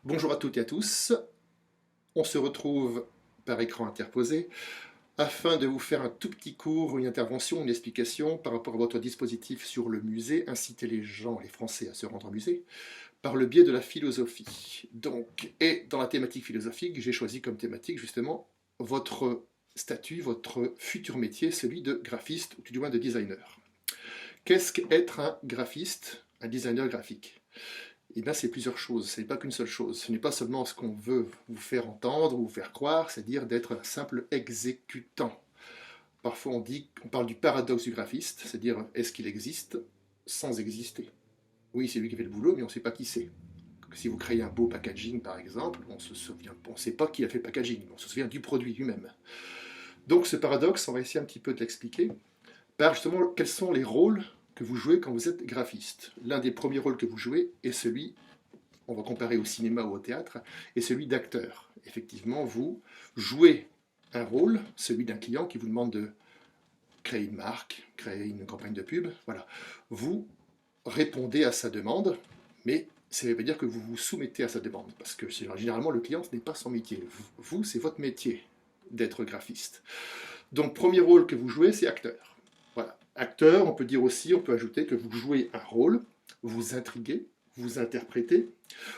Bonjour à toutes et à tous, on se retrouve par écran interposé afin de vous faire un tout petit cours, une intervention, une explication par rapport à votre dispositif sur le musée, inciter les gens, les Français à se rendre au musée, par le biais de la philosophie. Et dans la thématique philosophique, j'ai choisi comme thématique justement votre statut, votre futur métier, celui de graphiste ou du moins de designer. Qu'est-ce qu'être un graphiste, un designer graphique? Eh bien, c'est plusieurs choses, ce n'est pas qu'une seule chose. Ce n'est pas seulement ce qu'on veut vous faire entendre ou vous faire croire, c'est-à-dire d'être un simple exécutant. Parfois, on parle du paradoxe du graphiste, c'est-à-dire est-ce qu'il existe sans exister? Oui, c'est lui qui fait le boulot, mais on ne sait pas qui c'est. Si vous créez un beau packaging, par exemple, on ne sait pas qui a fait le packaging, on se souvient du produit lui-même. Donc, ce paradoxe, on va essayer un petit peu de l'expliquer par justement quels sont les rôles que vous jouez quand vous êtes graphiste. L'un des premiers rôles que vous jouez est celui, on va comparer au cinéma ou au théâtre, est celui d'acteur. Effectivement, vous jouez un rôle, celui d'un client qui vous demande de créer une marque, créer une campagne de pub. Voilà. Vous répondez à sa demande, mais ça ne veut pas dire que vous vous soumettez à sa demande, parce que généralement, le client, ce n'est pas son métier. Vous, c'est votre métier d'être graphiste. Donc, premier rôle que vous jouez, c'est acteur. Voilà. Acteur, on peut dire aussi, on peut ajouter que vous jouez un rôle, vous intriguez, vous interprétez,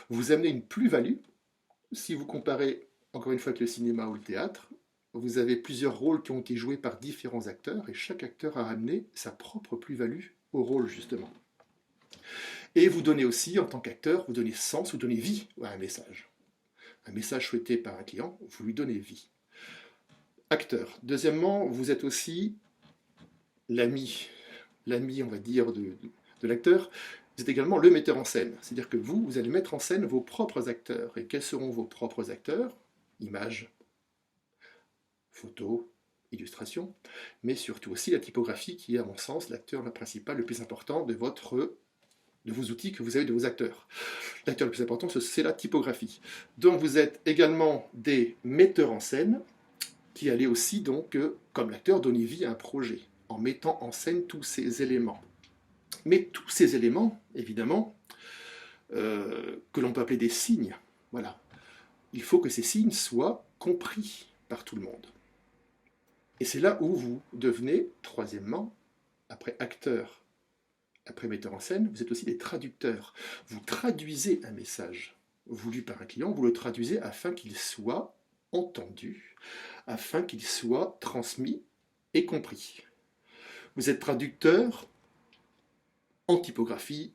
vous amenez une plus-value. Si vous comparez, encore une fois, avec le cinéma ou le théâtre, vous avez plusieurs rôles qui ont été joués par différents acteurs, et chaque acteur a amené sa propre plus-value au rôle, justement. Et vous donnez aussi, en tant qu'acteur, vous donnez sens, vous donnez vie à un message. Un message souhaité par un client, vous lui donnez vie. Acteur. Deuxièmement, vous êtes aussi l'ami, on va dire, de l'acteur. Vous êtes également le metteur en scène. C'est-à-dire que vous allez mettre en scène vos propres acteurs. Et quels seront vos propres acteurs? Images, photos, illustrations, mais surtout aussi la typographie qui est, à mon sens, l'acteur principal, le plus important de vos outils que vous avez de vos acteurs. L'acteur le plus important, c'est la typographie. Donc vous êtes également des metteurs en scène qui allez aussi, donc, comme l'acteur, donner vie à un projet en mettant en scène tous ces éléments. Mais tous ces éléments, évidemment, que l'on peut appeler des signes, voilà, il faut que ces signes soient compris par tout le monde. Et c'est là où vous devenez, troisièmement, après acteur, après metteur en scène, vous êtes aussi des traducteurs. Vous traduisez un message voulu par un client, vous le traduisez afin qu'il soit entendu, afin qu'il soit transmis et compris. Vous êtes traducteur en typographie,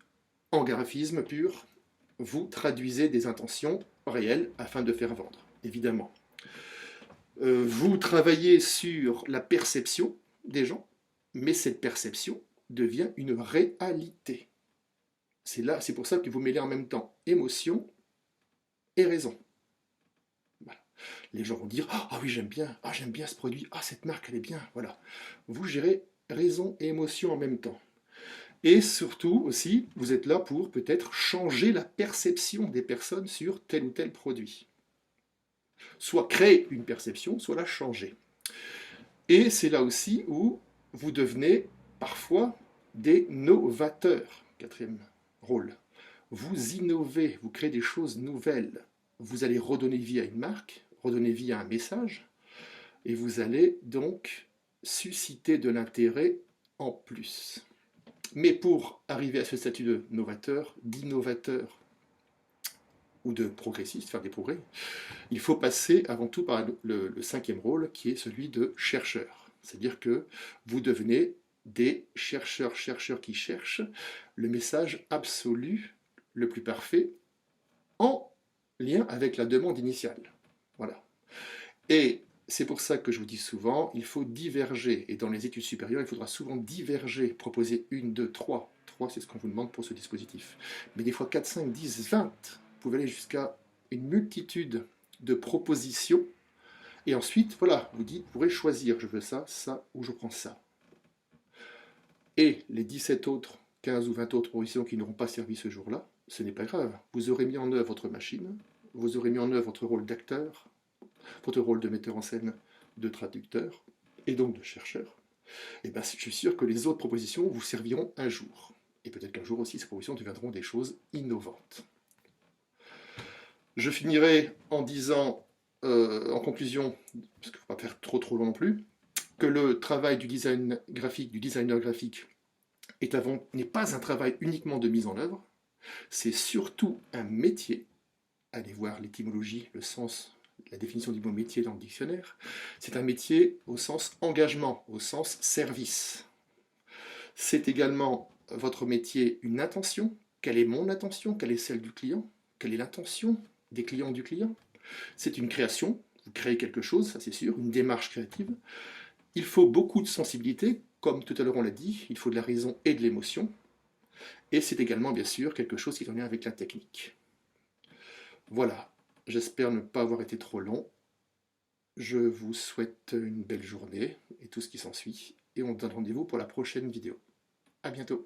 en graphisme pur, vous traduisez des intentions réelles afin de faire vendre, évidemment. Vous travaillez sur la perception des gens, mais cette perception devient une réalité. C'est pour ça que vous mêlez en même temps émotion et raison. Voilà. Les gens vont dire ah oui j'aime bien ce produit, ah cette marque elle est bien, voilà. Vous gérez raison et émotion en même temps. Et surtout aussi, vous êtes là pour peut-être changer la perception des personnes sur tel ou tel produit. Soit créer une perception, soit la changer. Et c'est là aussi où vous devenez parfois des novateurs. Quatrième rôle. Vous innovez, vous créez des choses nouvelles. Vous allez redonner vie à une marque, redonner vie à un message, et vous allez donc susciter de l'intérêt en plus. Mais pour arriver à ce statut de novateur, d'innovateur ou de progressiste, faire des progrès, il faut passer avant tout par le cinquième rôle qui est celui de chercheur. C'est-à-dire que vous devenez des chercheurs qui cherchent le message absolu, le plus parfait, en lien avec la demande initiale. Voilà. Et c'est pour ça que je vous dis souvent, il faut diverger. Et dans les études supérieures, il faudra souvent diverger, proposer une, deux, trois. Trois, c'est ce qu'on vous demande pour ce dispositif. Mais des fois 4, 5, 10, 20, vous pouvez aller jusqu'à une multitude de propositions. Et ensuite, voilà, vous pourrez choisir, je veux ça, ça, ou je prends ça. Et les 17 autres, 15 ou 20 autres propositions qui n'auront pas servi ce jour-là, ce n'est pas grave. Vous aurez mis en œuvre votre machine, vous aurez mis en œuvre votre rôle d'acteur, votre rôle de metteur en scène, de traducteur, et donc de chercheur. Et bien, je suis sûr que les autres propositions vous serviront un jour. Et peut-être qu'un jour aussi, ces propositions deviendront des choses innovantes. Je finirai en disant, en conclusion, parce qu'il ne faut pas faire trop long non plus, que le travail du design graphique, du designer graphique, n'est pas un travail uniquement de mise en œuvre, c'est surtout un métier. Allez voir l'étymologie, le sens, la définition du mot métier dans le dictionnaire. C'est un métier au sens engagement, au sens service. C'est également votre métier une intention. Quelle est mon intention? Quelle est celle du client? Quelle est l'intention des clients du client? C'est une création, vous créez quelque chose, ça c'est sûr, une démarche créative. Il faut beaucoup de sensibilité, comme tout à l'heure on l'a dit, il faut de la raison et de l'émotion. Et c'est également bien sûr quelque chose qui est en lien avec la technique. Voilà, j'espère ne pas avoir été trop long. Je vous souhaite une belle journée et tout ce qui s'ensuit. Et on se donne rendez-vous pour la prochaine vidéo. À bientôt.